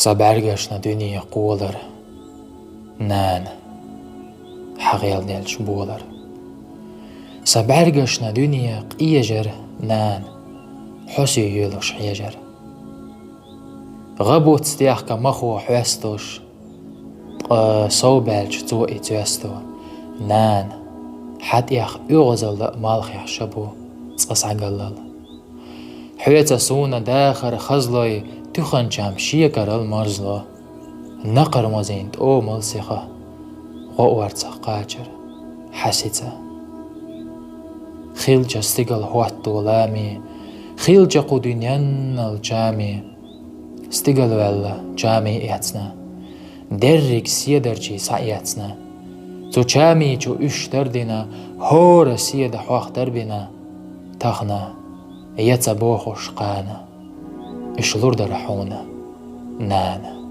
Sabergashna dünya qo'lar, nan haqyal nelch bo'lar. Sabergashna dünya qiyajar, nan husi yulush yajar. Gabut stiach ka machu hwestos, صوبالج تو إتياستو نان حد يخ يغزل مالخ يحشبو تقص عقلل حيتا سونا داخر خزلوي تخن جام شيكر المرزلو نقر مزينت او ملسخة غوارتا قاجر حسيتا خيلجا استقل هواتو لامي خيلجا قدنيان الجامي استقل ولا جامي إعتنا درك سيدرجي سعياتنا تو چامي جو اش دردنا هور سيد حواخ دربنا تخنا يتبوخ شقانا اش لور درحونا نانا